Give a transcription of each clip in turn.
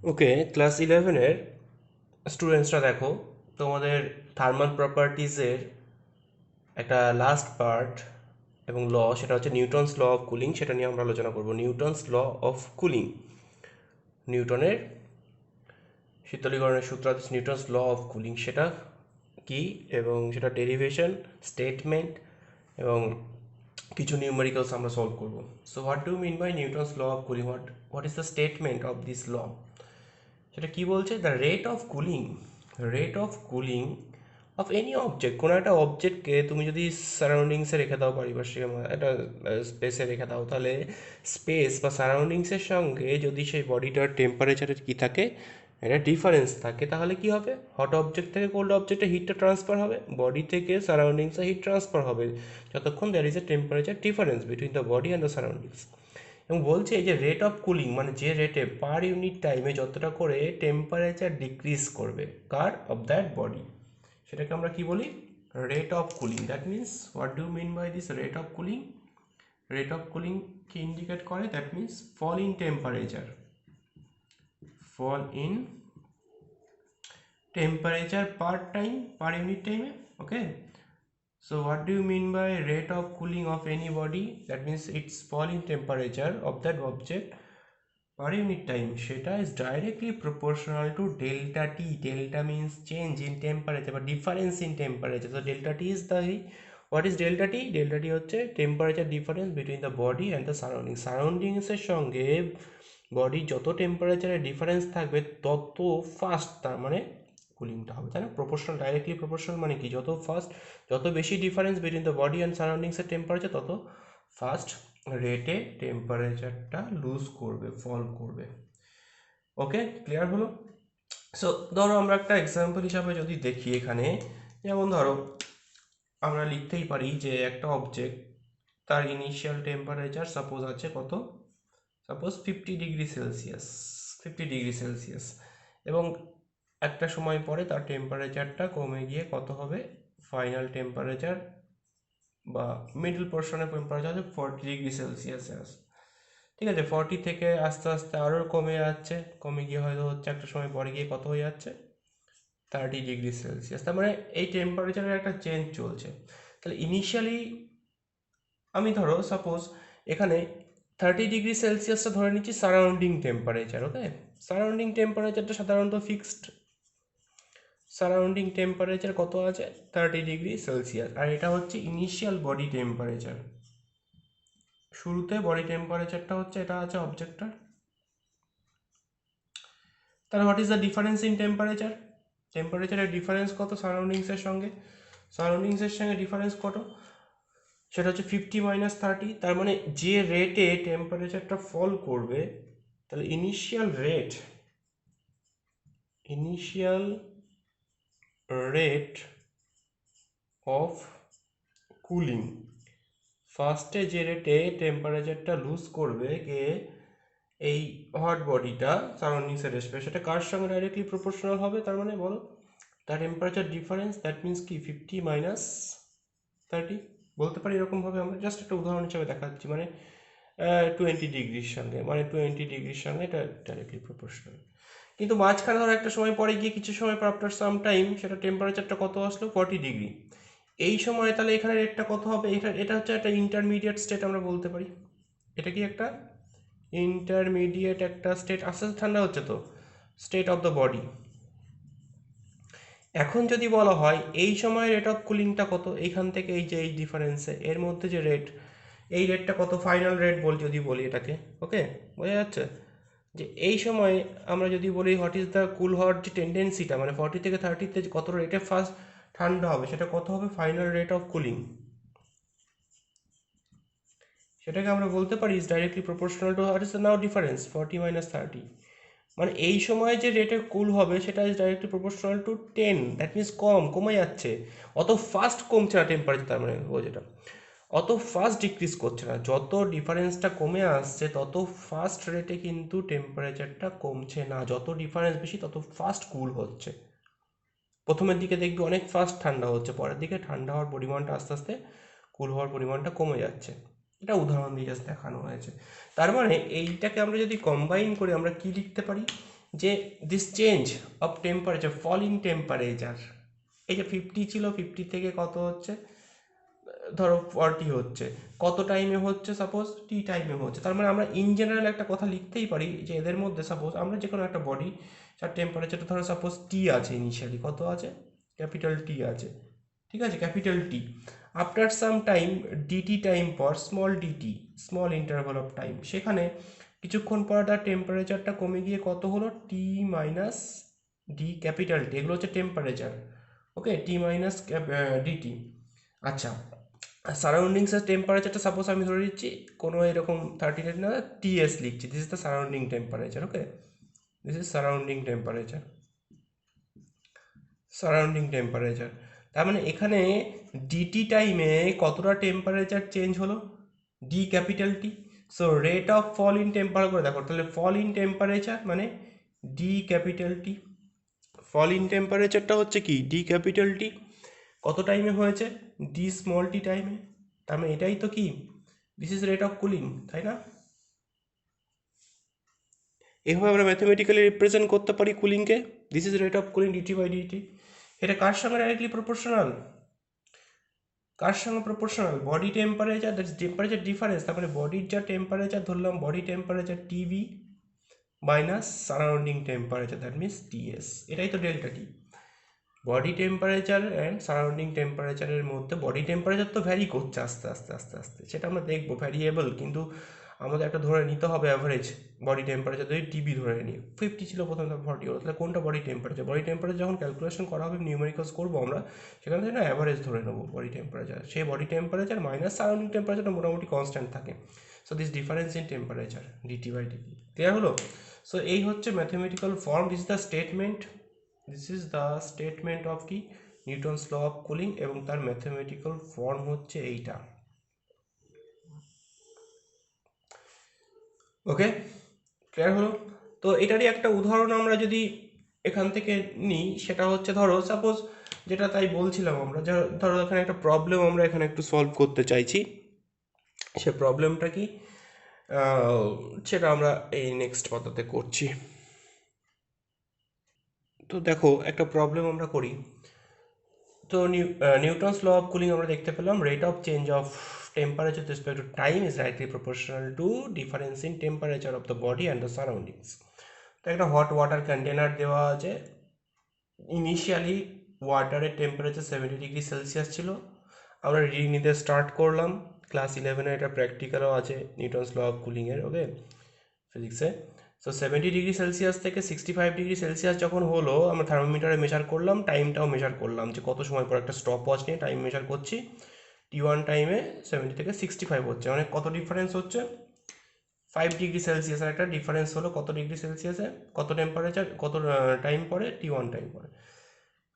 ওকে, class ইলেভেনের স্টুডেন্টসরা দেখো, তোমাদের থার্মাল প্রপার্টিজের একটা লাস্ট পার্ট এবং ল, সেটা হচ্ছে নিউটনস ল অফ কুলিং, সেটা নিয়ে আমরা আলোচনা করব। নিউটনস ল অফ কুলিং, নিউটনের শীতলীকরণের সূত্র আছে নিউটনস ল অফ কুলিং, সেটা কি এবং সেটা ডেরিভেশন, স্টেটমেন্ট এবং কিছু নিউমেরিক্যালস আমরা সলভ করব। So what do mean by Newton's law of cooling, what is the statement of this law? সেটা কি বলছে? The rate of cooling of any object, কোনো একটা অবজেক্টকে তুমি যদি সারাউন্ডিংসে রেখে দাও, পারিপার্শ্বিক একটা স্পেসে রেখে দাও, তাহলে স্পেস বা সারাউন্ডিংসের সঙ্গে যদি সেই বডিটার টেম্পারেচারের কী থাকে, একটা ডিফারেন্স থাকে, তাহলে কি হবে? হট অবজেক্ট থেকে কোল্ড অবজেক্টে হিটটা ট্রান্সফার হবে, বডি থেকে সারাউন্ডিংসে হিট ট্রান্সফার হবে, যতক্ষণ there is a temperature difference between the body and the surroundings. এবং বলছে এই যে রেট অফ কুলিং, মানে যে রেটে পার ইউনিট টাইমে যতটা করে টেম্পারেচার ডিক্রিজ করবে কার, অফ দ্যাট বডি, সেটাকে আমরা কি বলি? Rate of cooling. That means what do mean by this rate of cooling? Rate of cooling কি ইন্ডিকেট করে? That means fall in temperature, fall in temperature per time, per unit টাইমে। Okay, so what do you mean by rate of cooling of any body? That means its fall in temperature of that object per unit time, সেটা is directly proportional to delta T. Delta means change in temperature বা difference in temperature. So delta T is the, what is delta T? Delta T হচ্ছে temperature difference between the body and the surrounding. Surroundings এর সঙ্গে body যত টেম্পারেচারে difference থাকবে তত fast তার মানে কুলিংটা হবে, তাই না? প্রপোর্শনাল, ডাইরেক্টলি প্রপোর্শনাল মানে কি? যত ফাস্ট, যত বেশি difference between the body and সারাউন্ডিংসের টেম্পারেচার, তত ফাস্ট রেটে টেম্পারেচারটা লুজ করবে, ফল করবে। ওকে, ক্লিয়ার হলো? সো ধরো আমরা একটা এক্সাম্পল হিসাবে যদি দেখি এখানে, যেমন ধরো আমরা লিখতেই পারি যে একটা অবজেক্ট, তার ইনিশিয়াল টেম্পারেচার সাপোজ আছে কত, suppose 50 degree Celsius, 50 degree Celsius, এবং একটা সময় পরে তার টেম্পারেচারটা কমে গিয়ে কত হবে? ফাইনাল টেম্পারেচার বা মিডল পোর্শনের টেম্পারেচার হচ্ছে 40 ডিগ্রি সেলসিয়াসে আসে। ঠিক আছে, 40 থেকে আস্তে আস্তে আরও কমে যাচ্ছে, কমে গিয়ে হয়তো হচ্ছে একটা সময় পরে গিয়ে কত হয়ে যাচ্ছে? 30 ডিগ্রি সেলসিয়াস। তার মানে এই টেম্পারেচারের একটা চেঞ্জ চলছে। তাহলে ইনিশিয়ালি আমি ধরো সাপোজ এখানে 30 ডিগ্রি সেলসিয়াসটা ধরে নিচ্ছি সারাউন্ডিং টেম্পারেচার। ওকে, সারাউন্ডিং টেম্পারেচারটা সাধারণত ফিক্সড, সারাউন্ডিং টেম্পারেচার কত আছে? 30 ডিগ্রি সেলসিয়াস। আর এটা হচ্ছে ইনিশিয়াল বডি টেম্পারেচার, শুরুতে বডি টেম্পারেচারটা হচ্ছে, এটা আছে অবজেক্টটা। তাহলে what is the difference in temperature? টেম্পারেচারের ডিফারেন্স কত সারাউন্ডিংসের সঙ্গে? সারাউন্ডিংসের সঙ্গে ডিফারেন্স কত? সেটা হচ্ছে 50 - 30। তার মানে যে রেটে টেম্পারেচারটা ফল করবে, তাহলে ইনিশিয়াল রেট অফ কুলিং, ফার্স্টে যে রেটে টেম্পারেচারটা লুজ করবে কে, এই হট বডিটা সারাউন্ডিংসের রেসপেক্ট, সেটা কার সঙ্গে ডাইরেক্টলি প্রপোর্শনাল হবে? তার মানে বলো, তার টেম্পারেচার ডিফারেন্স, দ্যাট মিন্স কি 50 - 30 বলতে পারি এরকমভাবে। আমরা জাস্ট একটা উদাহরণ হিসেবে দেখাচ্ছি, মানে 20 ডিগ্রির সঙ্গে, মানে 20 ডিগ্রির সঙ্গে এটা ডাইরেক্টলি প্রপোর্শনাল। কিন্তু মাঝখানে ধরো একটা সময় পরে গিয়ে, কিছু সময় পর আফটার সাম টাইম, সেটা টেম্পারেচারটা কত আসলো? 40 ডিগ্রি। এই সময় তাহলে এখানে রেটটা কত হবে? এটা হচ্ছে একটা ইন্টারমিডিয়েট স্টেট আমরা বলতে পারি। এটা কি একটা ইন্টারমিডিয়েট একটা স্টেট, আস্তে আস্তে ঠান্ডা হচ্ছে তো, স্টেট অফ দ্য বডি। এখন যদি বলা হয় এই সময় রেট অফ কুলিংটা কত, এইখান থেকে এই যে এই ডিফারেন্সে এর মধ্যে যে রেট, এই রেটটা কত? ফাইনাল রেট যদি বলি এটাকে। ওকে, বোঝা যাচ্ছে যে এই সময় আমরা যদি বলি হোয়াট ইজ দ্য কুল হওয়ার যে টেন্ডেন্সিটা, মানে 40 থেকে 30-তে কত রেটে ফার্স্ট ঠান্ডা হবে, সেটা কত হবে? Final rate of cooling. সেটাকে আমরা বলতে পারি is directly proportional two what is the now difference 40 - 30। মানে এই সময় যে রেটে কুল হবে সেটা is directly proportional two 10। That means কমে যাচ্ছে, অত ফাস্ট কমছে না টেম্পারেচার। তার মানে ও যেটা অত ফাস্ট ডিক্রিজ করছে না, যত ডিফারেন্সটা কমে আসছে তত ফাস্ট রেটে কিন্তু টেম্পারেচারটা কমছে না। যত ডিফারেন্স বেশি তত ফাস্ট কুল হচ্ছে। প্রথমের দিকে দেখবি অনেক ফাস্ট ঠান্ডা হচ্ছে, পরের দিকে ঠান্ডা হওয়ার পরিমাণটা আস্তে আস্তে কুল হওয়ার পরিমাণটা কমে যাচ্ছে। এটা উদাহরণ দিয়ে জাস্ট দেখানো হয়েছে। তার মানে এইটাকে আমরা যদি কম্বাইন করি আমরা কি লিখতে পারি? যে this change of temperature, fall in temperature, এই যে 50 ছিল 50 থেকে কত হচ্ছে, ধরো 40 হচ্ছে, কত টাইমে হচ্ছে, সাপোজ টি টাইমে হচ্ছে। তার মানে আমরা ইন জেনারেল একটা কথা লিখতেই পারি যে এদের মধ্যে সাপোজ আমরা যে কোনো একটা বডি যার টেম্পারেচারটা ধরো সাপোজ টি আছে, ইনিশিয়ালি কত আছে, ক্যাপিটাল টি আছে, ঠিক আছে, capital T. After some time dt time পর small dt, small interval of time, সেখানে কিছুক্ষণ পর তার টেম্পারেচারটা কমে গিয়ে কত হলো, T minus d capital T, এগুলো হচ্ছে temperature, okay, T minus dt. আচ্ছা, সারাউন্ডিংসের টেম্পারেচারটা সাপোজ আমি ধরে নিচ্ছি কোনো এরকম 39 না, টিএস লিখছি, this is the surrounding temperature, okay, this is surrounding temperature, surrounding temperature. তার মানে এখানে ডিটি টাইমে কতটা টেম্পারেচার চেঞ্জ হলো, d capital T. So rate of fall in temperature করে দেখো, তাহলে ফল ইন টেম্পারেচার মানে d capital T, fall in টেম্পারেচারটা হচ্ছে কি ডি ক্যাপিটাল টি, কত টাইমে হয়েছে, ডি স্মল টি টাইমে। তার মানে এটাই তো কি, this is rate of cooling, তাই না? এভাবে আমরা ম্যাথমেটিক্যালি রিপ্রেজেন্ট করতে পারি কুলিংকে, this is rate of cooling dt by dt. এটা কার সঙ্গে ডাইরেক্টলি প্রপোর্শনাল, কার সঙ্গে proportional, body temperature, that's temperature difference, তার মানে বডির যা টেম্পারেচার ধরলাম, body temperature T B minus surrounding temperature, that means T S, এটাই তো delta T. Body temperature and surrounding টেম্পারেচারের মধ্যে বডি টেম্পারেচার তো ভ্যারি করছে আস্তে আস্তে আস্তে আস্তে, সেটা আমরা দেখবো ভ্যারিয়েবল, কিন্তু আমাদের একটা ধরে নিতে হবে অ্যাভারেজ বডি টেম্পারেচার, যদি টিবি ধরে নিই 50 ছিল প্রথমে, তারপর 40 হলো, তাহলে কোনটা বডি টেম্পারেচার, বডি টেম্পারেচার যখন ক্যালকুলেশন করা হবে নিউমেরিক্যালস করবো আমরা, সেখান থেকে না অ্যাভারেজ ধরে নেবো বডি টেম্পারেচার, সেই বডি টেম্পারেচার মাইনাস সারাউন্ডিং টেম্পারেচারটা মোটামুটি কনস্ট্যান্ট থাকে। So this difference in temperature DT by DT, clear হলো? সো এই হচ্ছে mathematical form, this is the statement, this is the statement of কি নিউটনস ল অফ কুলিং, এবং তার ম্যাথমেটিক্যাল ফর্ম হচ্ছে এইটা, ওকে, ক্লিয়ার হলো? তো এটারই একটা উদাহরণ আমরা যদি এখান থেকে নিই, সেটা হচ্ছে ধরো সাপোজ যেটা তাই বলছিলাম আমরা, ধরো এখানে একটা প্রবলেম আমরা এখানে একটু সলভ করতে চাইছি, সে প্রবলেমটা কি সেটা আমরা এই নেক্সট পাতাতে করছি। তো দেখো একটা প্রবলেম আমরা করি, তো নিউটনস ল অফ কুলিং আমরা দেখতে পেলাম, rate of change of temperature with respect to time is directly proportional to difference in temperature of the body and the surroundings। তো একটা হট ওয়াটার কন্টেনার দেওয়া আছে, ইনিশিয়ালি ওয়াটারের টেম্পারেচার 70 ডিগ্রি সেলসিয়াস ছিল, আমরা reading নিতে স্টার্ট করলাম, class 11-এ এটা প্র্যাকটিক্যালও আছে নিউটনস ল অফ কুলিংয়ের, ওকে, ফিজিক্সে। সো 70 ডিগ্রি সেলসিয়াস থেকে 65 ডিগ্রি সেলসিয়াস যখন হলো, আমরা থার্মোমিটারে মেজার করলাম, টাইমটাও মেজার করলাম, যে কত সময় পর একটা স্টপ ওয়াচ নিয়ে টাইম মেজার করছি, T1 টাইমে 70 থেকে 65 হচ্ছে, মানে কত ডিফারেন্স হচ্ছে, 5 ডিগ্রি সেলসিয়াসের একটা ডিফারেন্স হলো, কত ডিগ্রি সেলসিয়াসে, কত টেম্পারেচার, কত টাইম পরে, T1 টাইম পরে।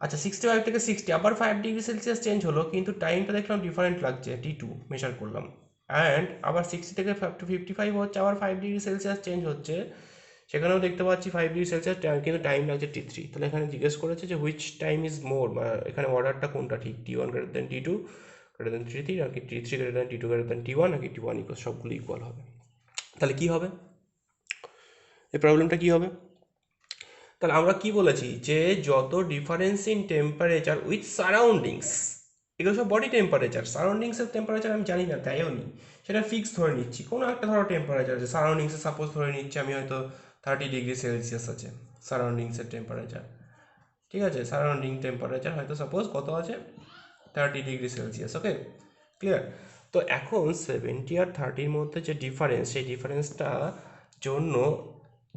আচ্ছা 65 থেকে 60 আবার 5 ডিগ্রি সেলসিয়াস চেঞ্জ হলো, কিন্তু টাইমটা দেখলাম ডিফারেন্ট লাগছে, T2 মেজার করলাম, অ্যান্ড আবার 60 থেকে 55 হচ্ছে, আবার 5 ডিগ্রি সেলসিয়াস চেঞ্জ হচ্ছে, সেখানেও দেখতে পাচ্ছি 5 ডিগ্রি সেলসিয়াস, কিন্তু টাইম লাগছে T3। তাহলে এখানে জিজ্ঞেস করেছে যে হুইচ টাইম ইজ মোর, এখানে অর্ডারটা কোনটা ঠিক, T1 greater than T2 greater than T3, নাকি T3 greater than T2 greater than T1, নাকি T1 ইকুয়াল, সবগুলো ইকুয়াল হবে। তাহলে কি হবে এই প্রবলেমটা, কি হবে? তাহলে আমরা কি বলেছি যে যত difference in temperature with surroundings, এগুলো সব বডি টেম্পারেচার, সারাউন্ডিংসের টেম্পারেচার আমি জানি না, তাইও নি, সেটা ফিক্স ধরে নিচ্ছি, কোনো একটা ধরো টেম্পারেচার আছে সারাউন্ডিংসে, সাপোজ ধরে নিচ্ছি আমি হয়তো 30 ডিগ্রি সেলসিয়াস আছে সারাউন্ডিংসের টেম্পারেচার, ঠিক আছে, সারাউন্ডিং টেম্পারেচার হয়তো সাপোজ কত আছে, 30 ডিগ্রি সেলসিয়াস, ওকে, ক্লিয়ার? তো এখন 70 আর 30-র মধ্যে যে ডিফারেন্স, সেই ডিফারেন্সটা জন্য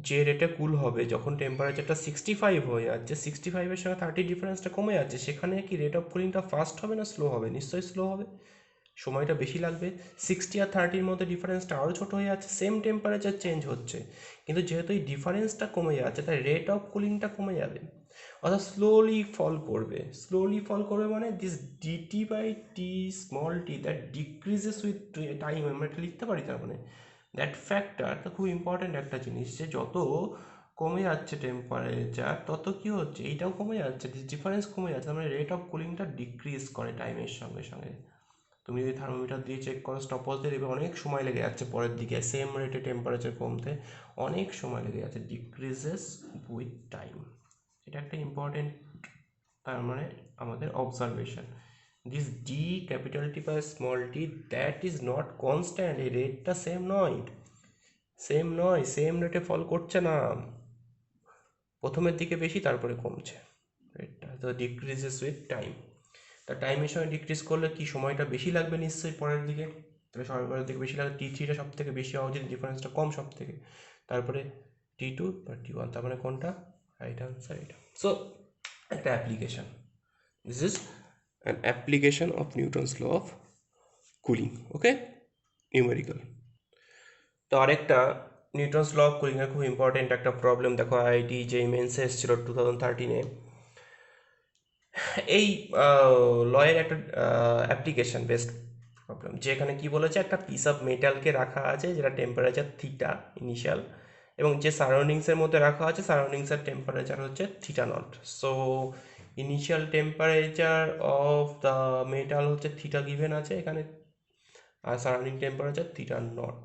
যে রেটে কুল হবে, যখন টেম্পারেচারটা 65 হয়ে যাচ্ছে, 65-এর সঙ্গে 30 ডিফারেন্সটা কমে যাচ্ছে, সেখানে কি রেট অফ কুলিংটা ফাস্ট হবে না স্লো হবে? নিশ্চয়ই স্লো হবে, সময়টা বেশি লাগবে। 60 আর 30-র মধ্যে ডিফারেন্সটা আরও ছোটো হয়ে যাচ্ছে, সেম টেম্পারেচার চেঞ্জ হচ্ছে, কিন্তু যেহেতু এই ডিফারেন্সটা কমে যাচ্ছে, তাই রেট অফ কুলিংটা কমে যাবে, অর্থাৎ স্লোলি ফল করবে। স্লোলি ফল করবে মানে this DT by T small T that decreases with time, আমরা এটা লিখতে পারি। তার মানে দ্যাট ফ্যাক্টরটা খুব ইম্পর্ট্যান্ট একটা জিনিস, যে যত কমে যাচ্ছে টেম্পারেচার, তত কী হচ্ছে, এইটাও কমে যাচ্ছে, ডিফারেন্স কমে যাচ্ছে, মানে রেট অফ কুলিংটা ডিক্রিজ করে টাইমের সঙ্গে সঙ্গে। তো তুমি যদি থার্মোমিটার দিয়ে চেক করো স্টপওয়াচ দিয়ে দেখবে অনেক সময় লেগে যাচ্ছে পরের দিকে সেম রেটে টেম্পারেচার কমতে অনেক সময় লেগে যাচ্ছে, ডিক্রিজেস উইথ টাইম। এটা একটা ইম্পর্টেন্ট তার মানে আমাদের observation. This d capital T বা small T that is not constant, এই রেটটা সেম নয়, সেম রেটে ফল করছে না, প্রথমের দিকে বেশি তারপরে কমছে রেটটা, তো ডিক্রিজেস উইথ টাইম। তা টাইমের সঙ্গে ডিক্রিজ করলে কি সময়টা বেশি লাগবে নিশ্চয়ই পরের দিকে, তাহলে পরের দিকে বেশি লাগবে, T3টা সব থেকে বেশি হওয়া উচিত, ডিফারেন্সটা কম সব থেকে, তারপরে T2 বা T1, তার মানে কোনটা রাইট আনসার এটা। সো একটা application, this is an application of Newton's law of cooling, okay, numerical. তো আরেকটা নিউটনস ল অফ কুলিংয়ের খুব ইম্পর্টেন্ট একটা প্রবলেম দেখো, আইআইটি যে মেন্সে এসেছিল 2013-এ, এই লয়ের একটা অ্যাপ্লিকেশন বেসড প্রবলেম, যেখানে কি বলেছে একটা পিস অফ মেটালকে রাখা আছে যেটা টেম্পারেচার থিটা ইনিশিয়াল, এবং যে সারাউন্ডিংসের মধ্যে রাখা আছে সারাউন্ডিংসের টেম্পারেচার হচ্ছে theta naught. So initial temperature of the metal হচ্ছে থিটা গিভেন আছে এখানে, আর সারাউন্ডিং টেম্পারেচার থিটা নট।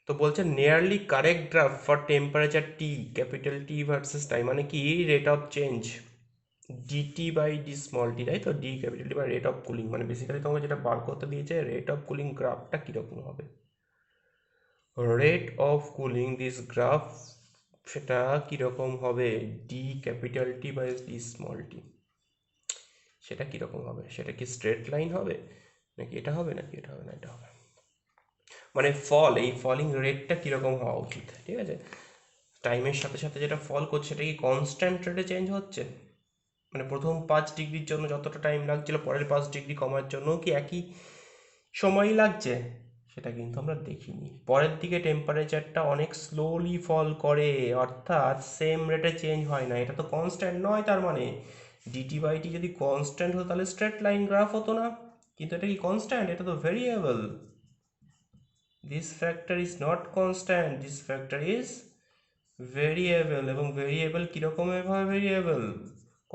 তো বলছে nearly correct graph for temperature T, capital T versus time, মানে কি rate of change dt by D small T, তাই তো, d capital T by rate of cooling, মানে বেসিক্যালি তোমাকে যেটা বার করতে দিয়েছে রেট অফ কুলিং গ্রাফটা কীরকম হবে, rate of cooling this graph সেটা কীরকম হবে, d capital T by D small T সেটা কীরকম হবে, সেটা কি স্ট্রেট লাইন হবে নাকি এটা হবে নাকি এটা হবে না এটা হবে, মানে এই ফলিং রেটটা কীরকম হওয়া উচিত, ঠিক আছে, টাইমের সাথে সাথে যেটা ফল করছে সেটা কি কনস্ট্যান্ট রেটে চেঞ্জ হচ্ছে, মানে প্রথম 5 ডিগ্রির জন্য যতটা টাইম লাগছিল পরের 5 ডিগ্রি কমার জন্য কি একই সময়ই লাগছে, সেটা কিন্তু আমরা দেখিনি। পরের দিকে টেম্পারেচারটা অনেক স্লোলি ফল করে, অর্থাৎ সেম রেটে চেঞ্জ হয় না, এটা তো কনস্ট্যান্ট নয়, তার মানে ডিটি বাই টি যদি কনস্ট্যান্ট হতো তাহলে স্ট্রেট লাইন গ্রাফ হতো না, কিন্তু এটা কি কনস্ট্যান্ট, এটা তো variable, this factor is not constant, this factor is variable, এবং ভেরিয়েবল কীরকম ভাবে ভেরিয়েবল,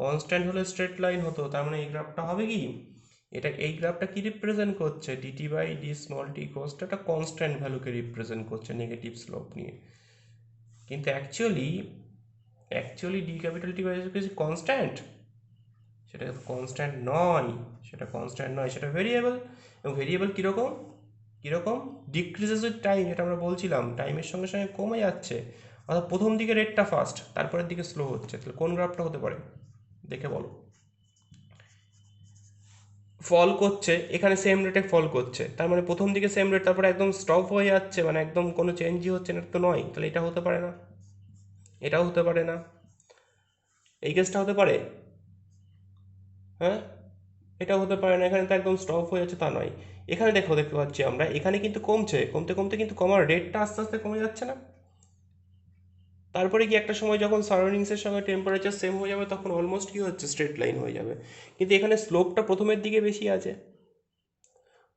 কনস্ট্যান্ট হলে স্ট্রেট লাইন হতো, তার মানে এই গ্রাফটা হবে কি, এটা এই গ্রাফটা কি রিপ্রেজেন্ট করছে, DT by D small T equals to একটা কনস্ট্যান্ট ভ্যালুকে রিপ্রেজেন্ট করছে নেগেটিভ স্লোপ নিয়ে, কিন্তু actually D capital T by constant, সেটা কনস্ট্যান্ট নয়, সেটা ভেরিয়েবল, এবং ভেরিয়েবল কীরকম ডিক্রিজেস উইথ টাইম, এটা আমরা বলছিলাম টাইমের সঙ্গে সঙ্গে কমে যাচ্ছে, অর্থাৎ প্রথম দিকে রেটটা ফাস্ট তারপরের দিকে স্লো হচ্ছে, তাহলে কোন গ্রাফটা হতে পারে দেখে বলো, ফল করছে এখানে সেম রেটে ফল করছে, তার মানে প্রথম দিকে সেম রেট তারপরে একদম স্টপ হয়ে যাচ্ছে, মানে একদম কোনো চেঞ্জই হচ্ছে না, তো নয়, তাহলে এটা হতে পারে না, এটাও হতে পারে না, এই কেসটা হতে পারে, হ্যাঁ এটাও হতে পারে না, এখানে তো একদম স্টপ হয়ে যাচ্ছে তা নয়, এখানে দেখতে পাচ্ছি আমরা এখানে কিন্তু কমতে কমতে কিন্তু কমার রেটটা আস্তে আস্তে কমে যাচ্ছে না, তারপরে কি একটা সময় যখন সারাউন্ডিংসের সঙ্গে টেম্পারেচার সেম হয়ে যাবে তখন অলমোস্ট কি হচ্ছে স্ট্রেট লাইন হয়ে যাবে, কিন্তু এখানে স্লোপটা প্রথমের দিকে বেশি আছে,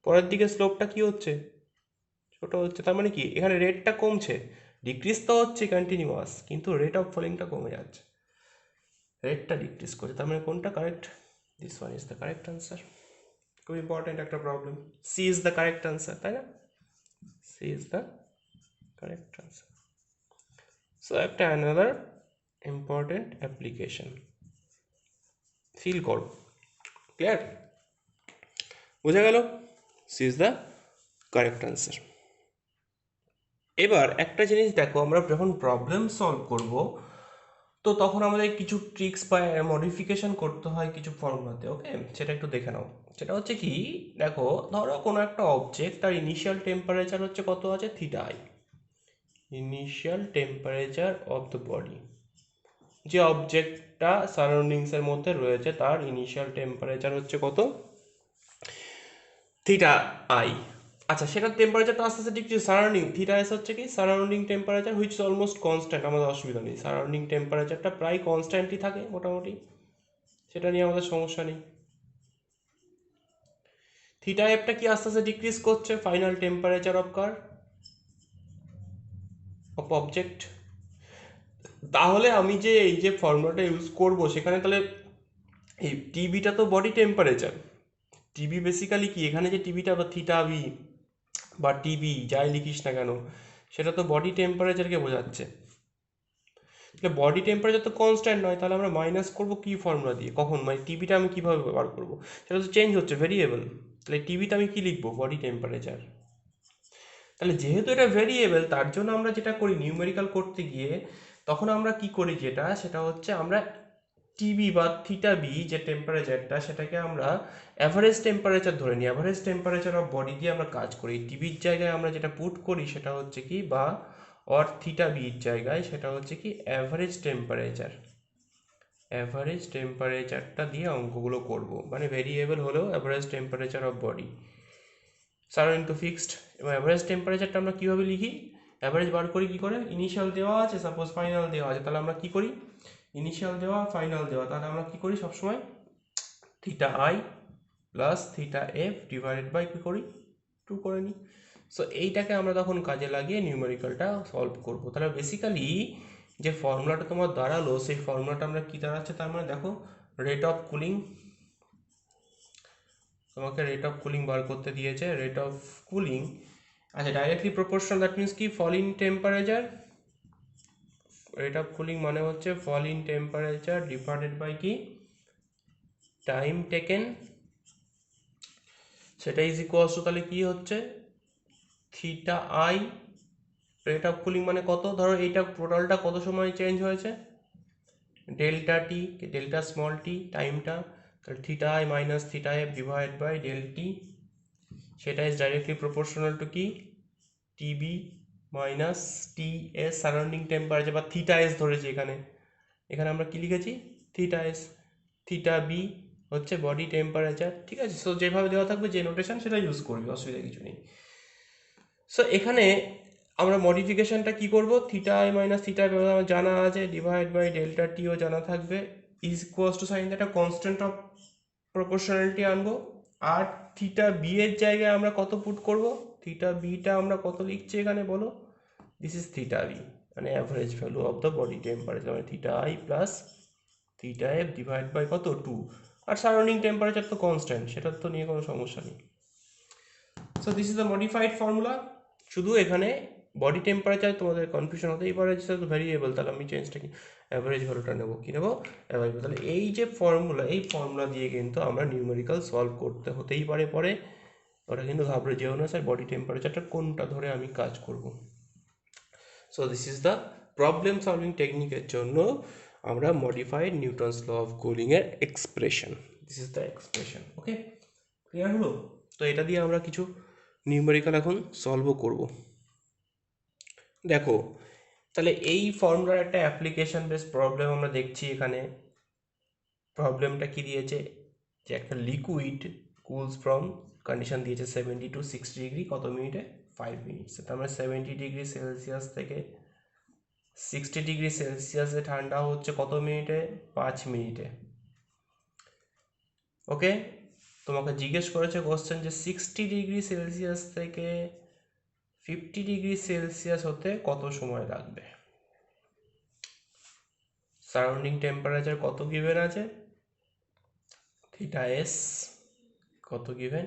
পরের দিকে স্লোপটা কি হচ্ছে ছোট হচ্ছে, তার মানে কি এখানে রেটটা কমছে, ডিক্রিজ তো হচ্ছে কন্টিনিউয়াস, কিন্তু রেট অফ ফলিংটা কমে যাচ্ছে, রেটটা ডিক্রিজ করছে, তার মানে কোনটা correct, this one is the correct answer, খুব ইম্পর্টেন্ট একটা problem, C is the correct answer, তাই না, C is the correct answer. So একটা অ্যানাদার ইম্পর্টেন্ট অ্যাপ্লিকেশন, ফিল করো, ক্লিয়ার, বোঝা গেল, C is the correct answer. এবার একটা জিনিস দেখো, আমরা যখন প্রবলেম সলভ করব তো তখন আমাদের কিছু ট্রিক্স বা মডিফিকেশন করতে হয় কিছু ফর্মুলাতে, ওকে, সেটা একটু দেখে নাও, সেটা হচ্ছে কি, দেখো ধরো কোনো একটা অবজেক্ট তার ইনিশিয়াল টেম্পারেচার হচ্ছে কত আছে theta I, initial temperature of the body, যে অবজেক্টটা সারাউন্ডিংসের মধ্যে রয়েছে তার ইনিশিয়াল টেম্পারেচার হচ্ছে কত থিটা আই, আচ্ছা সেটার টেম্পারেচারটা আস্তে আস্তে ডিক্রিজ, সারাউন্ডিং থিটা এস হচ্ছে কি surrounding temperature which is almost constant, আমাদের অসুবিধা নেই, সারাউন্ডিং টেম্পারেচারটা প্রায় কনস্ট্যান্টই থাকে মোটামুটি, সেটা নিয়ে আমাদের সমস্যা নেই, থিটা এফটা কি আস্তে আস্তে ডিক্রিজ করছে, ফাইনাল টেম্পারেচার অফ অবজেক্ট, তাহলে আমি যে এই যে ফর্মুলাটা ইউজ করব সেখানে তাহলে এই টিবিটা তো বডি টেম্পারেচার, টিবি বেসিক্যালি কি, এখানে যে টিবিটা বা থিটা বি বা টিবি যাই লিখিস না কেন, সেটা তো বডি টেম্পারেচারকে বোঝাচ্ছে। তাহলে বডি টেম্পারেচার তো কনস্ট্যান্ট নয়, তাহলে আমরা মাইনাস করবো কি ফর্মুলা দিয়ে, কখন, মানে টিবিটা আমি কীভাবে ব্যবহার করবো, সেটা তো চেঞ্জ হচ্ছে, ভেরিয়েবল। তাহলে টিবিতে আমি কী লিখবো, বডি টেম্পারেচার। তাহলে যেহেতু এটা ভেরিয়েবল, তার জন্য আমরা যেটা করি নিউমেরিক্যাল করতে গিয়ে, তখন আমরা কি করি, সেটা হচ্ছে আমরা টিবি বা থিটা বি যে টেম্পারেচারটা, সেটাকে আমরা অ্যাভারেজ টেম্পারেচার ধরে নিই, অ্যাভারেজ টেম্পারেচার অফ বডি দিয়ে আমরা কাজ করি। টিবির জায়গায় আমরা যেটা পুট করি সেটা হচ্ছে কি, বা অর থিটা বির জায়গায় সেটা হচ্ছে কি অ্যাভারেজ টেম্পারেচার। অ্যাভারেজ টেম্পারেচারটা দিয়ে অঙ্কগুলো করব, মানে ভেরিয়েবল হলেও average temperature of body surrounding to fixed. এবং অ্যাভারেজ টেম্পারেচারটা আমরা কীভাবে লিখি, অ্যাভারেজ বার করি কী করে, ইনিশিয়াল দেওয়া আছে, সাপোজ ফাইনাল দেওয়া আছে, তাহলে আমরা কী করি, ইনিশিয়াল দেওয়া ফাইনাল দেওয়া, তাহলে আমরা কী করি সবসময়, theta I plus theta f divided by কী করি 2 করে নিই। সো এইটাকে আমরা তখন কাজে লাগিয়ে নিউমেরিক্যালটা সলভ করব। তাহলে বেসিক্যালি যে ফর্মুলাটা তোমার দাঁড়ালো, সেই ফর্মুলাটা আমরা কী দাঁড়াচ্ছে, তার মানে দেখো রেট অফ কুলিং, তোমাকে রেট অফ কুলিং বার করতে দিয়েছে, রেট অফ কুলিং, আচ্ছা ডাইরেক্টলি প্রপোর্শনাল, দ্যাট মিনস কি fall in temperature, rate of cooling মানে হচ্ছে fall in temperature divided by কি টাইম টেকেন, সেটা ইজ ইকুয়ালস টু, তাহলে কি হচ্ছে theta I, rate of cooling মানে কত, ধরো এইটা টোটালটা কত সময় চেঞ্জ হয়েছে, delta T, delta small T টাইমটা, তাহলে theta I minus theta F divide by del T, সেটা ইজ ডাইরেক্টলি প্রপোর্শনাল টু কি TB minus T S surrounding temperature, বা থিটা এস ধরেছি এখানে, এখানে আমরা কি লিখেছি থিটা এস, থিটা বি হচ্ছে বডি টেম্পারেচার, ঠিক আছে। সো যেভাবে দেওয়া থাকবে যে নোটেশন সেটা ইউজ করবি, অসুবিধা কিছু নেই। সো এখানে আমরা মডিফিকেশনটা কি করব, থিটা আই মাইনাস থিটা আমার জানা আছে, ডিভাইড বাই ডেল্টা টিও জানা থাকবে, ইজ ইকুয়ালস টু সাইন একটা কনস্ট্যান্ট অফ প্রপোর্শনালিটি আনবো, আর থিটা বি এর জায়গায় আমরা কত পুট করব, থিটা বিটা আমরা কত লিখছি এখানে বলো, দিস ইজ থিটা বি, মানে average value of the body temperature, মানে theta I plus theta F divide by কত 2, আর সারাউন্ডিং টেম্পারেচার তো কনস্ট্যান্ট, সেটার তো নিয়ে কোনো সমস্যা নেই। So this is the modified formula. শুধু এখানে বডি টেম্পারেচার তোমাদের কনফিউশন হতেই পারে, যে তো ভ্যারিয়েবল, তাহলে আমি চেঞ্জটা কি অ্যাভারেজ ভ্যালুটা নেবো, কী নেবো অ্যাভারেজ। তাহলে এই যে ফর্মুলা, এই ফর্মুলা দিয়ে কিন্তু আমরা নিউমেরিক্যাল সলভ করতে হতেই পারে পরে, ওটা কিন্তু ঘাবড়ে যেও না স্যার বডি টেম্পারেচারটা কোনটা ধরে আমি কাজ করব। So this is the problem solving টেকনিকের জন্য আমরা মডিফাইড নিউটনস ল অফ কুলিংয়ের expression, this is the expression. Okay, clear হলো? তো এটা দিয়ে আমরা কিছু নিউমেরিক্যাল এখন সলভও করব। দেখো তাহলে এই ফর্মুলার একটা অ্যাপ্লিকেশন বেস প্রবলেম আমরা দেখছি এখানে। প্রবলেমটা কি দিয়েছে, যে একটা লিকুইড কুলস ফ্রম, কন্ডিশন দিয়েছে 70 to 60 ডিগ্রি, কত মিনিটে 5 মিনিটস, তার মানে 70 ডিগ্রি সেলসিয়াস থেকে 60 ডিগ্রি সেলসিয়াসে ঠান্ডা হচ্ছে কত মিনিটে, 5 মিনিটে। ওকে, তোমাকে জিজ্ঞেস করেছে কোশ্চেন যে 60 ডিগ্রি সেলসিয়াস থেকে 50 ডিগ্রি সেলসিয়াস হতে কত সময় লাগবে। সারাউন্ডিং টেম্পারেচার কত গিভেন আছে, থিটা এস কত given,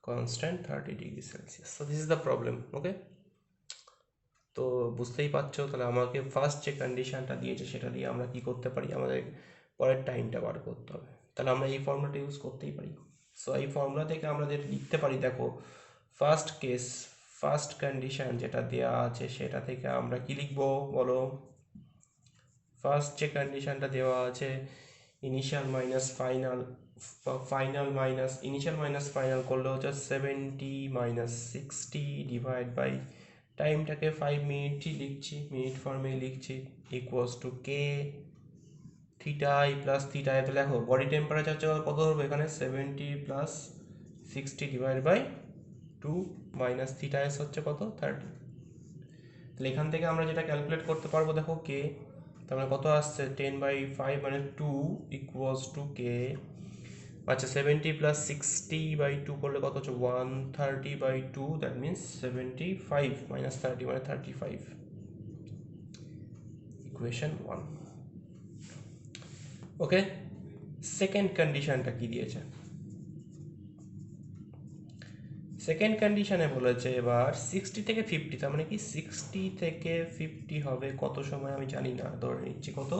constant 30 degree Celsius. So this is the problem. Okay, তো বুঝতেই পারছো, তাহলে আমাকে ফার্স্ট যে কন্ডিশনটা দিয়েছে সেটা দিয়ে আমরা কি করতে পারি, আমাদের পরের টাইমটা বার করতে হবে, তাহলে আমরা এই ফর্মুলাটা ইউজ করতেই পারি। সো এই ফর্মুলা থেকে আমরা যেটা লিখতে পারি, দেখো ফার্স্ট কেস, ফার্স্ট কন্ডিশন যেটা দেওয়া আছে সেটা থেকে আমরা কি লিখবো বলো, ফার্স্ট যে কন্ডিশনটা দেওয়া আছে initial minus final, final minus initial minus final করলে হচ্ছে 70 মাইনাস 60 ডিভাইড বাই টাইমটাকে 5 মিনিটই লিখছি, মিনিট ফর্মে লিখছি, equals to K theta I plus theta I. তাহলে দেখো বডি টেম্পারেচার কত হবে এখানে, 70 plus 60 divide by 2 minus theta S হচ্ছে কত 30। তাহলে এখান থেকে আমরা যেটা ক্যালকুলেট করতে পারবো, দেখো কে, তার মানে কত আসছে 10/5 মানে 2 ইকুয়ালস টু কে, আচ্ছা 70 প্লাস 60 বাই 2 করলে কত হচ্ছে 130/2, দ্যাট মিনস 75 মাইনাস 30 মানে 35, ইকুয়েশন 1। ওকে, সেকেন্ড কন্ডিশনটা কি দিয়েছে, সেকেন্ড কন্ডিশনে বলেছে এবার 60 থেকে 50, তার মানে কি 60 থেকে 50 হবে কত সময় আমি জানি না, ধরে নিচ্ছি কত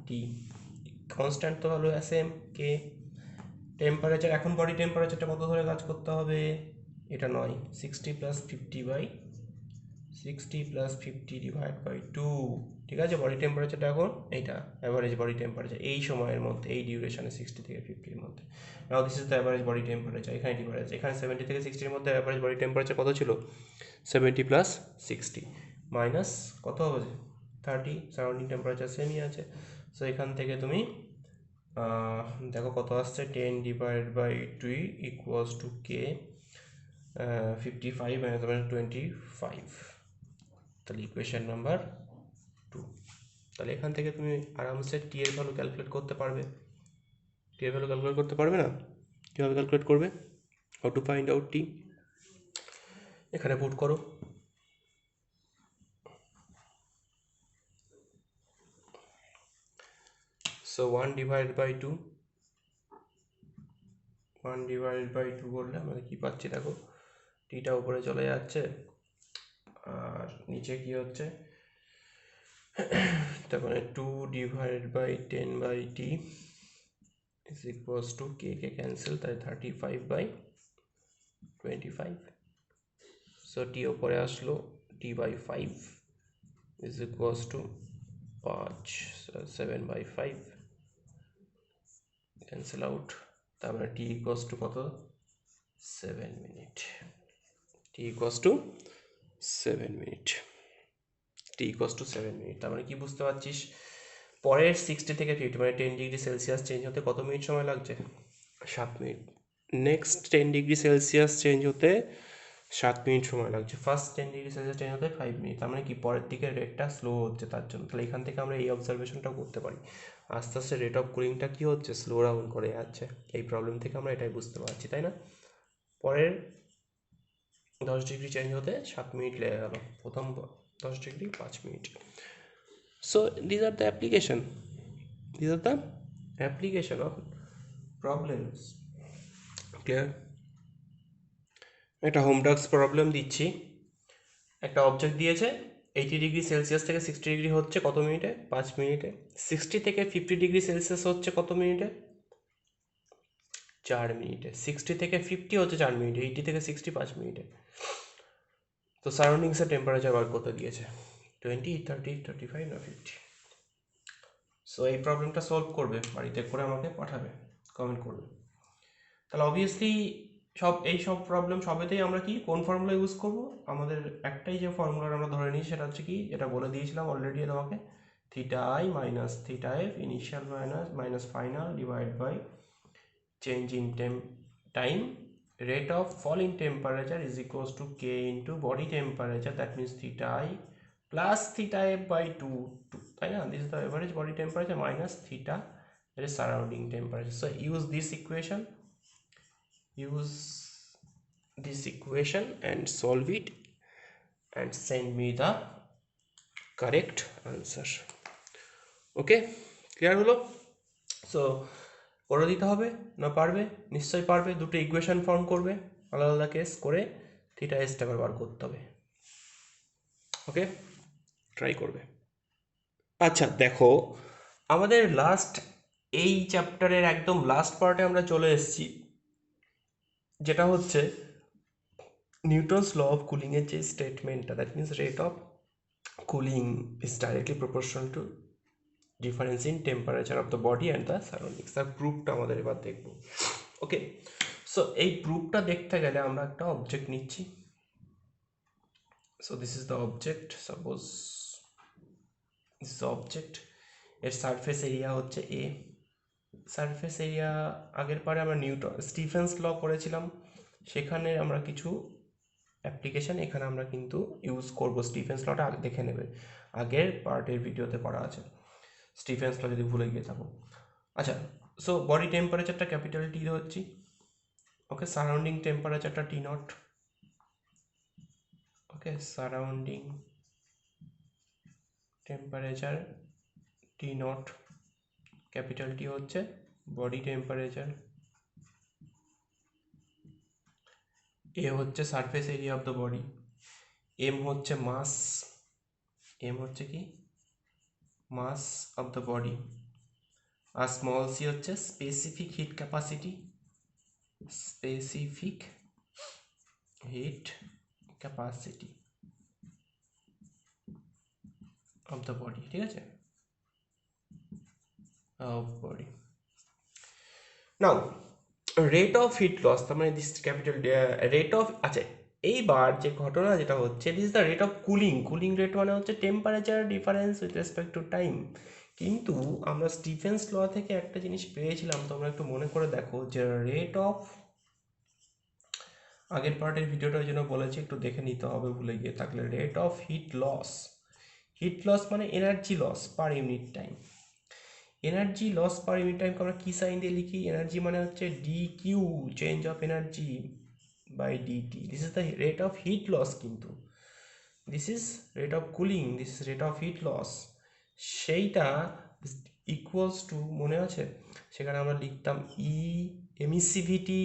টি, কনস্ট্যান্ট তো হলো এস এম কে। টেম্পারেচার, এখন বডি টেম্পারেচারটা কত ধরে কাজ করতে হবে, এটা নয়, 60 plus 50 by 60 plus 50 divide by 2, ঠিক আছে। বডি টেম্পারেচারটা এখন এইটা অ্যাভারেজ বডি টেম্পারেচার এই সময়ের মধ্যে, এই ডিউরেশনে 60 থেকে 50-র মধ্যে। Now this is the average body temperature. এখানে ডিফারেন্স, এখানে 70 থেকে 60-র মধ্যে অ্যাভারেজ বডি টেম্পারেচার কত ছিল, 70 প্লাস 60 মাইনাস কত হবে 30, সারাউন্ডিং টেম্পারেচার সেমই আছে। সো এখান থেকে তুমি দেখো কত আসছে, 10 divide by 2 equals to K 55 minus 25, তাহলে ইকুয়েশন নাম্বার 2। তাহলে এখান থেকে তুমি আরামসে টি এর ভ্যালু ক্যালকুলেট করতে পারবে। টি এর ভ্যালু ক্যালকুলেট করতে পারবে না, কীভাবে ক্যালকুলেট করবে, how to find out T, এখানে পুট করো। So 1 divide by 2, 1 divide by 2 করলে আমরা কী পাচ্ছি দেখো, টিটা উপরে চলে যাচ্ছে আর নিচে কি হচ্ছে, তারপরে 2 divide by 10 by T is equals to K K cancel, তাই 35 বাই 25। সো টি ওপরে আসলো, T by 5 is equals to 5, 7 by 5 cancel out, তারপরে টি ইকুয়ালস টু কত 7 minute, T equals to 7 minute, T equals to 7 minute. তার মানে কি বুঝতে পারছিস, পরের 60 থেকে 50 মানে 10 ডিগ্রি সেলসিয়াস চেঞ্জ হতে কত মিনিট সময় লাগছে, 7 minute. Next 10 degree Celsius change হতে 7 মিনিট সময় লাগছে, ফার্স্ট 10 ডিগ্রি সেলসিয়াস চেঞ্জ হতে 5 মিনিট। তার মানে কি পরের দিকে রেটটা স্লো হচ্ছে তার জন্য। তাহলে এখান থেকে আমরা এই অবজারভেশনটাও করতে পারি, আস্তে আস্তে রেট অফ কুলিংটা কী হচ্ছে, স্লো ডাউন করে যাচ্ছে। এই প্রবলেম থেকে আমরা এটাই বুঝতে পারছি, তাই না। পরের 10 ডিগ্রি চেঞ্জ হতে 7 মিনিট লেগে গেল, প্রথম 10 degree 5 minute. So these are the application, these are the application of problems, clear। একটা হোম টাস্ক প্রবলেম দিচ্ছি, একটা অবজেক্ট দিয়েছে 80 ডিগ্রি সেলসিয়াস থেকে 60 ডিগ্রি হচ্ছে কত মিনিটে, 5 মিনিটে। 60 থেকে 50 ডিগ্রি সেলসিয়াস হচ্ছে কত মিনিটে, 4 মিনিটে। 60 থেকে 50 হচ্ছে 4 মিনিটে, 80 থেকে 60 5 মিনিটে। তো সারাউন্ডিংসের টেম্পারেচার বার করতে দিয়েছে 20, 30, 35 না 50। সো এই প্রবলেমটা সলভ করবে, বাড়িতে করে আমাকে পাঠাবে, কমেন্ট করবে। তাহলে অবভিয়াসলি সব প্রবলেম সবেতেই আমরা কি কোন ফর্মুলা ইউজ করব, আমাদের একটাই যে ফর্মুলা আমরা ধরে নিই সেটা হচ্ছে কি, যেটা বলে দিয়েছিলাম অলরেডি তোমাকে, theta I minus theta F initial minus final divide by change in time, rate of fall in temperature is equals to k into body temperature, that means theta I plus theta f by 2, তাই না। This is the average body temperature minus theta, that is surrounding temperature. So use this equation and solve it and send me the correct answer. Okay, clear হলো। So করে দিতে হবে না, পারবে, নিশ্চয়ই পারবে। দুটো ইকুয়েশন ফর্ম করবে, আলাদা আলাদা কেস করে থিটা এসটা বার করতে হবে। ওকে, ট্রাই করবে। আচ্ছা দেখো, আমাদের লাস্ট এই চ্যাপ্টারের একদম লাস্ট পার্টে আমরা চলে এসেছি, যেটা হচ্ছে নিউটনস ল অফ কুলিংয়ের যে স্টেটমেন্টটা, that means rate of cooling is directly proportional to difference in temperature of the body and the surroundings. তার প্রুফটা আমাদের এবার দেখব। ওকে, সো এই প্রুফটা দেখতে গেলে আমরা একটা অবজেক্ট নিচ্ছি। So this is the object, suppose this is object, এর সারফেস এরিয়া হচ্ছে এ। সারফেস এরিয়া আগের পারে আমরা স্টিফেন্স ল করেছিলাম, সেখানে আমরা কিছু অ্যাপ্লিকেশন এখানে আমরা কিন্তু ইউজ করব। স্টিফেন্স লটা দেখে নেবে, আগের পার্টের ভিডিওতে করা আছে, স্টিফেন্স ল যদি ভুলে গিয়ে থাকো। আচ্ছা, সো বডি টেম্পারেচারটা ক্যাপিটাল টি ধরছি। ওকে, সারাউন্ডিং টেম্পারেচারটা T naught. Okay, surrounding temperature T naught, capital T হচ্ছে বডি টেম্পারেচার। এ হচ্ছে surface area of the body, M হচ্ছে মাস, এম হচ্ছে কি মাস অফ দ্য বডি, আর স্মল সি হচ্ছে specific heat capacity, specific heat capacity of the body, ঠিক আছে, of body. Now rate of heat loss, তার মানে দিস ক্যাপিটাল রেট অফ, আচ্ছা এইবার যে ঘটনা যেটা হচ্ছে, this the rate of cooling, cooling rate মানে হচ্ছে temperature difference with respect to time. কিন্তু আমরা স্টিফেন্স ল থেকে একটা জিনিস পেয়েছিলাম, তোমরা একটু মনে করে দেখো, যে রেট অফ, আগের পার্টের ভিডিওটা ওই জন্য বলেছি একটু দেখে নিতে হবে ভুলে গিয়ে থাকলে, rate of heat loss, heat loss মানে energy loss per unit time. Energy loss per unit টাইমকে আমরা কী সাইন দিয়ে লিখি? এনার্জি মানে হচ্ছে D Q, change of energy by DT, this is the rate of heat loss. কিন্তু this is rate of cooling, this is rate of heat loss, সেইটা equals to, মনে আছে সেখানে আমরা লিখতাম ই এমিসিভিটি,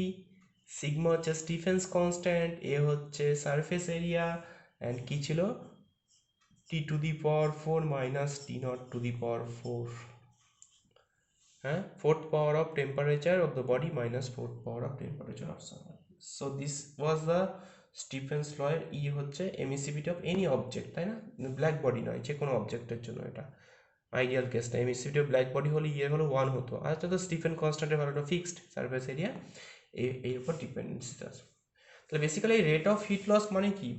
সিগমা হচ্ছে স্টিফেন্স কনস্ট্যান্ট, এ হচ্ছে surface area, and কী ছিল T to the power 4 minus T not to the power 4, fourth power of temperature of the body minus fourth power of temperature of sun. So this was the Stephen's law এর ই হচ্ছে emissivity of any object, তাই না, black body নয়, যে কোনো অবজেক্টের জন্য এটা আইডিয়াল কেসটা, এমিসিভিটি অফ ব্ল্যাক বডি হলে ইয়ে হলো 1 হতো, আর তো স্টিফেন কনস্ট্যান্টের ভ্যালুটা ফিক্সড, সারফেস এরিয়া এর উপর ডিপেন্ডেন্সি আছে। তাহলে basically rate of heat loss মানে কি?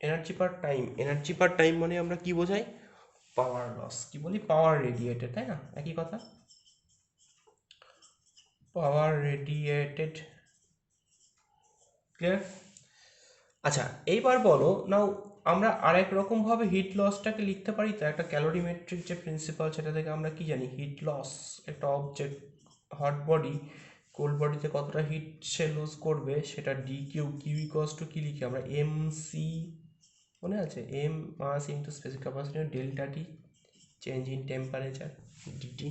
Energy per time, energy per time মানে আমরা কি বোঝাই? পাওয়ার লস, কি বলি? পাওয়ার রেডিয়েটেড, তাই না, একই কথা, পাওয়ার রেডিয়েটেড, ক্লিয়ার? আচ্ছা এইবার বলো নাও, আমরা আরেক রকমভাবে হিট লসটাকে লিখতে পারি তো, একটা ক্যালোরিমেট্রিক যে প্রিন্সিপাল সেটা থেকে আমরা কি জানি, হিট লস, একটা অবজেক্ট হট বডি কোল্ড বডিতে কতটা হিট সে লুজ করবে সেটা D Q, Q equals to কী লিখি আমরা, এম সি, মনে আছে, M mass into specific capacity delta T, change in temperature DT,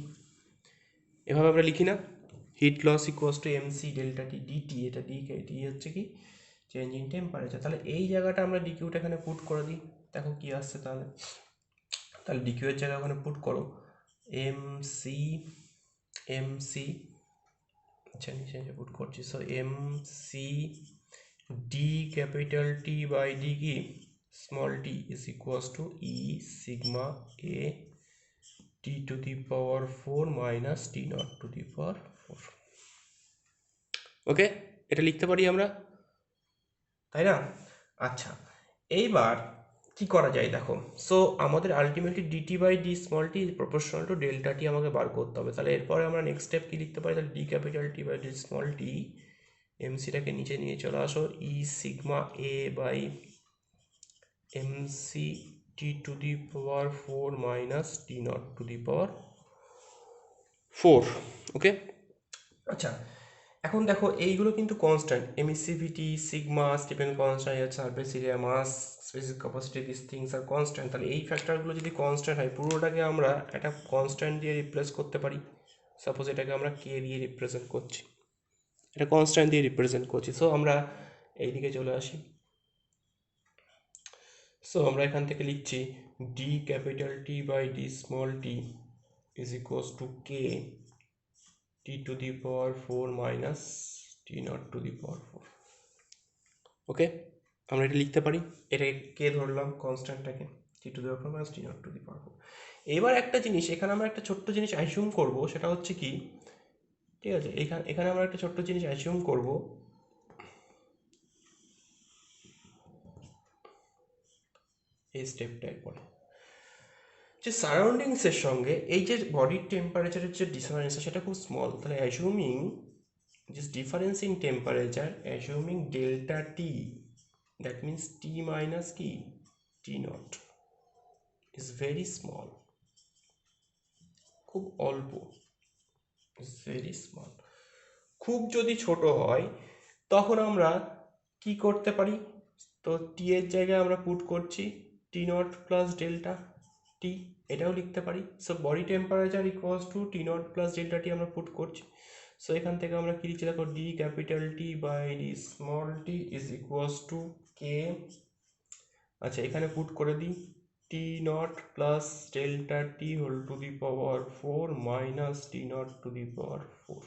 এভাবে আমরা লিখি না, heat loss equals to M C delta T DT, এটা ডি হচ্ছে কি চেঞ্জ ইন টেম্পারেচার। তাহলে এই জায়গাটা আমরা ডিকিউটা এখানে পুট করে দিই, দেখো কি আসছে তাহলে, তাহলে ডিকিউ এর জায়গায় ওখানে পুট করো এম সি, আচ্ছা নিচে পুট করছি, so M C D capital T by D কি small T is equals to E sigma A T to the power 4 minus T not to the power 4। Okay, এটা লিখতে পারি আমরা, তাই না? আচ্ছা এইবার কি করা যায় দেখো, সো আমাদের ultimately DT by D small T proportional to delta T আমাকে বার করতে হবে। তাহলে এরপরে আমরা নেক্সট স্টেপ কি লিখতে পারি, তাহলে D capital T by D small T, এমসিটাকে নিচে নিয়ে চলে আসো, E sigma A by MC T to the power 4 minus T not to the power 4। Okay, আচ্ছা এখন দেখো এইগুলো কিন্তু constant, emissivity, sigma, Stefan constant, surface area, mass, specific capacity, this things are constant. তাহলে এই ফ্যাক্টরগুলো যদি কনস্ট্যান্ট হয়, পুরোটাকে আমরা একটা কনস্ট্যান্ট দিয়ে রিপ্লেস করতে পারি। সাপোজ এটাকে আমরা কে দিয়ে রিপ্রেজেন্ট করছি, এটা কনস্ট্যান্ট দিয়ে রিপ্রেজেন্ট করছি, সো আমরা এইদিকে চলে আসি। সো আমরা এখান থেকে লিখছি D capital T by D small T is equals to K T to the power 4 minus T not to the power 4। Okay, আমরা এটা লিখতে পারি, এটাকে কে ধরলাম কনস্ট্যান্টটাকে, T to the power 4 minus T not to the power 4। এবার একটা জিনিস এখানে আমরা একটা ছোট্ট জিনিস অ্যাজিউম করব, সেটা হচ্ছে কি, ঠিক আছে, এখানে আমরা একটা ছোট্ট জিনিস অ্যাজিউম করব, এই স্টেপটার পরে, যে সারাউন্ডিংসের সঙ্গে এই যে বডির টেম্পারেচারের যে ডিফারেন্স সেটা খুব স্মল। তাহলে assuming this difference in temperature, assuming delta T, that means T minus কি টি নট ইজ ভেরি স্মল, খুব অল্প, ইজ ভেরি স্মল। খুব যদি ছোট হয় তখন আমরা কি করতে পারি, তো টি এর জায়গায় আমরা পুট করছি T naught plus delta T, এটাও লিখতে পারি। So body temperature equals to T naught plus delta T আমরা পুট করছি। সো এখান থেকে আমরা কি লিখছি দেখো, D capital T by D small T is equals to K, আচ্ছা এখানে পুট করে দিই T naught plus delta T whole to the power 4 minus T not to the power 4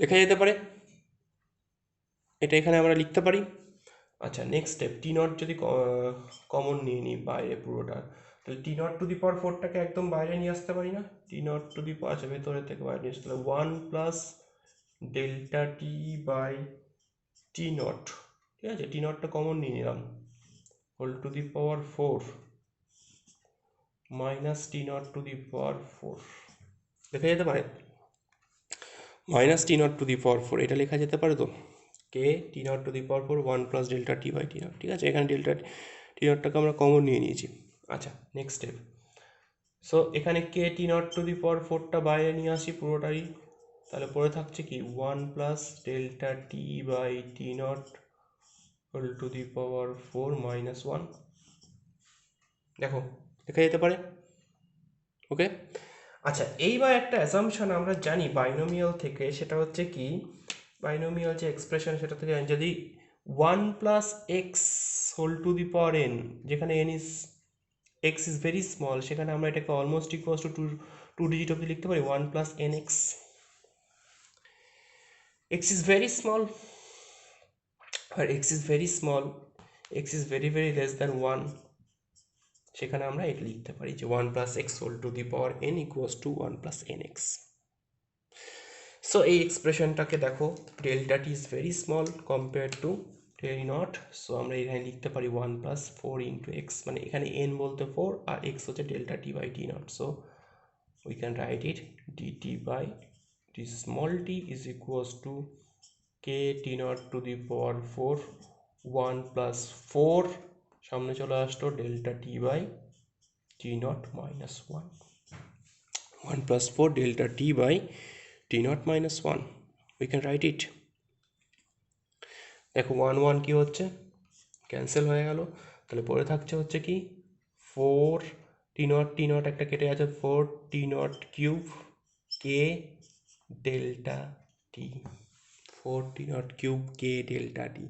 লেখা যেতে পারে, এটা এখানে আমরা লিখতে পারি। আচ্ছা নেক্সট স্টেপ, টি নট যদি কমন নিয়ে নিই বাইরে পুরোটা, তাহলে টি নট টু দি পাওয়ার 4টাকে একদম বাইরে নিয়ে আসতে পারি না, টি নট টু দি পাওয়ার, আচ্ছা ভেতরে থেকে বাইরে নিয়ে আসতে, তাহলে 1 plus delta T by T naught, ঠিক আছে, টি নটটা কমন নিয়ে নিলাম, whole to the power 4 minus T not to the power 4 লেখা যেতে পারে, minus T not to the power 4 এটা লেখা যেতে পারে তো, K T not to the power 4 1 plus delta T by T naught, ঠিক আছে, এখানে ডেল্টা টি নটটাকে আমরা কমন নিয়ে নিয়েছি। আচ্ছা নেক্সট স্টেপ, সো এখানে কে টি নট টু দি পাওয়ার 4টা বাইরে নিয়ে আসি পুরোটাই, তাহলে পড়ে থাকছে কি 1 plus delta T by T not whole to the power 4 minus 1, দেখো লেখা যেতে পারে, ওকে। আচ্ছা এইবার একটা অ্যাসাম্পশন আমরা জানি বাইনোমিয়াল থেকে, সেটা হচ্ছে কি বাইনোমিয়াল যে এক্সপ্রেশন সেটা থেকে যদি 1 plus X whole to the power N, যেখানে N is X is very small, সেখানে আমরা এটাকে almost equals to two digit অব্দি লিখতে পারি 1 plus N X, X is very small আর X is very small, X is very very less than 1, সেখানে আমরা এটা লিখতে পারি যে 1 plus X whole to the power N equals to 1 plus N X. So এই এক্সপ্রেশনটাকে দেখো, delta T is very small compare to T not, so আমরা এখানে লিখতে পারি 1 প্লাস 4 ইন্টু এক্স, মানে এখানে এন বলতে 4 আর এক্স হচ্ছে delta T by T not, so we can write it DT by T small T is equals to K T not to the power 4 1 plus 4 সামনে চলে আসতো delta T by T not minus 1, 1 plus 4 delta t by t naught minus 1, we can write it, দেখো 1 1 কি হচ্ছে cancel হয়ে গেল, তাহলে পরে থাকছে হচ্ছে কি 4 টি নট একটা কেটে আছে 4 T naught cube K delta T, 4 T naught cube K delta T,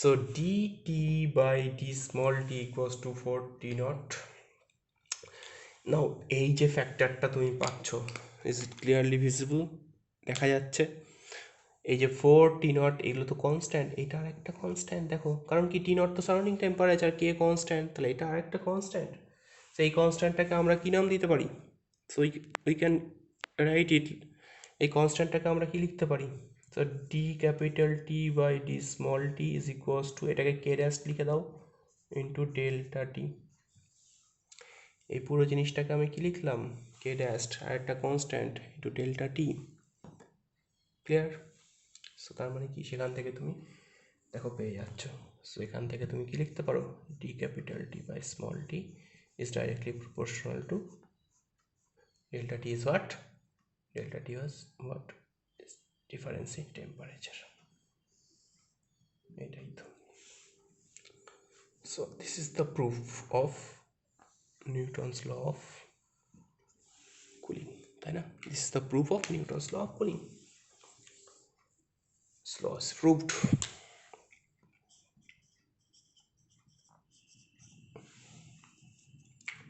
so dt by d small t equals to 4 T naught. Now এই যে ফ্যাক্টরটা তুমি পাচ্ছ, ইজ ইট ক্লিয়ারলি ভিজিবল, দেখা যাচ্ছে এই যে 4 টি নট এগুলো তো কনস্ট্যান্ট, এটা আর একটা কনস্ট্যান্ট দেখো, কারণ কি টি নট তো সারাউন্ডিং টেম্পারেচার, কে কনস্ট্যান্ট, তাহলে এটা আর একটা কনস্ট্যান্ট, সেই কনস্ট্যান্টটাকে আমরা কি নাম দিতে পারি, so we can write it, এই কনস্ট্যান্টটাকে আমরা কি লিখতে পারি, so D capital T by D small T is equals to, এটাকে কে ড্যাশ লিখে দাও ইন্টু ডেল্টা টি, এই পুরো জিনিসটাকে আমি কি লিখলাম কে ড্যাশ আর একটা কনস্ট্যান্ট ইন্টু ডেল্টা টি, ক্লিয়ার। সো তার মানে কি সেখান থেকে তুমি দেখো পেয়ে যাচ্ছ, সো এখান থেকে তুমি কি লিখতে পারো, D capital T by small T is directly proportional to delta T is what, delta T was what is difference in temperature, এটাই তো। So this is the proof of Newton's law of cooling, তাই না, this is the proof of Newton's law of cooling, this law is proved।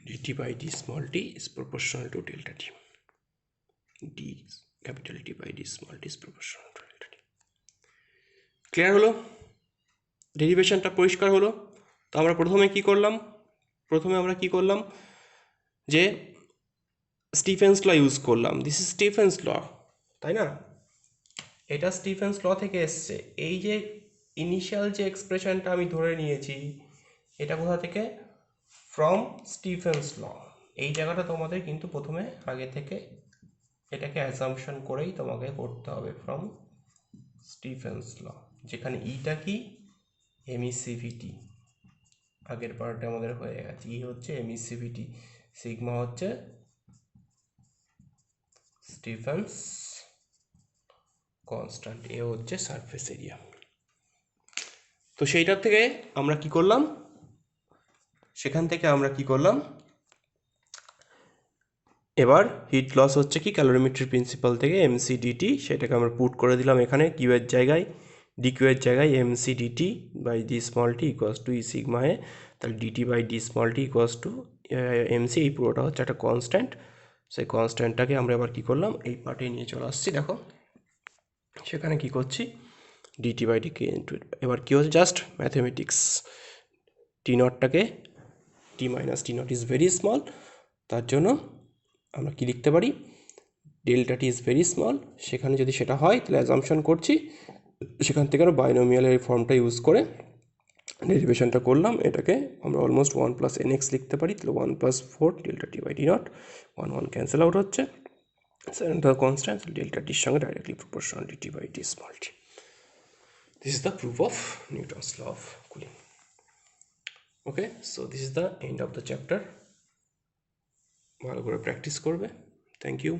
dt by d small t is proportional to delta t, d capital T by d small t is proportional to delta t, clear হলো, ডেরিভেশনটা পরিষ্কার হলো। তো আমরা প্রথমে আমরা কি করলাম যে স্টিফেন্স ল ইউজ করলাম, দিস ইজ স্টিফেন্স ল, তাই না, এটা স্টিফেন্স ল থেকে এসছে, এই যে ইনিশিয়াল যে এক্সপ্রেশনটা আমি ধরে নিয়েছি এটা কোথা থেকে, ফ্রম স্টিফেন্স ল, এই জায়গাটা তোমাদের কিন্তু প্রথমে আগে থেকে এটাকে অ্যাসাম্পশন করেই তোমাকে করতে হবে, ফ্রম স্টিফেন্স ল, যেখানে ইটা কি এমিসিভিটি, আগের পার্টে আমাদের হয়ে গেছে, ই হচ্ছে এমিসিভিটি, সিগমা হচ্ছে স্টিফেন্স কনস্ট্যান্ট, এ হচ্ছে সারফেস এরিয়া। তো সেইটার থেকে আমরা কি করলাম, সেখান থেকে আমরা কি করলাম, এবার হিট লস হচ্ছে কি ক্যালোরিমেট্রি প্রিন্সিপাল থেকে এমসিডিটি, সেটাকে আমরা পুট করে দিলাম এখানে কিউ এর জায়গায়, ডিকিউ এর জায়গায় MCDT by D small T equals to E sigma A, তাহলে DT by D small T equals to MC, এই পুরোটা হচ্ছে একটা কনস্ট্যান্ট। সেই কনস্ট্যান্টটাকে আমরা এবার কী করলাম, এই পার্টে নিয়ে চলে আসছি। দেখো সেখানে কি করছি, ডিটি বাই ডিকে ইন্টু, এবার কী হচ্ছে জাস্ট ম্যাথমেটিক্স, টি নটটাকে T minus T naught is very small, তার জন্য আমরা কি লিখতে পারি, delta T is very small. সেখানে যদি সেটা হয় তাহলে অ্যাজাম্পশন করছি, সেখান থেকে আমরা বাইনোমিয়ালের এই ফর্মটা ইউজ করে ডেরিভেশনটা করলাম, এটাকে আমরা অলমোস্ট 1 প্লাস এন এক্স লিখতে পারি। তাহলে 1 plus 4 delta T by T not, 1 cancel out হচ্ছে, সেভেন্থ কনস্ট্যান্ট ডেল্টা টির সঙ্গে directly proportional DT by D small T. This is the proof of Newton's law of cooling. Okay, so this is the end of the chapter. ভালো করে practice করবে। Thank you.